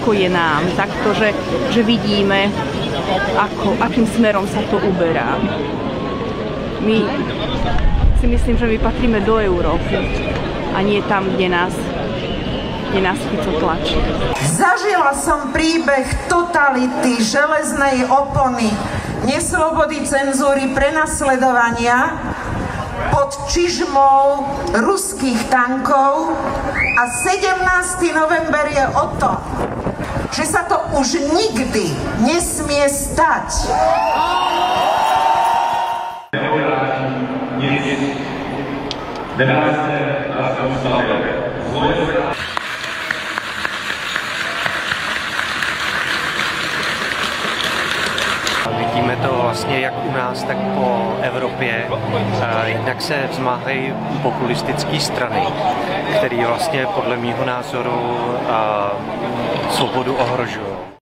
ako je nám, takto, že vidíme, akým smerom sa to uberá. My si myslím, že my patríme do Európy a nie tam, kde nás Fico tlačí. Zažila som príbeh totality, železnej opony, neslobody, cenzúry, prenasledovania pod čižmou ruských tankov a 17. november je o to, že sa to už nikdy nesmie stať. Vidíme to vlastně jak u nás, tak po Evropě. Jednak se vzmáhají populistické strany, které vlastně podle mého názoru svobodu ohrožují.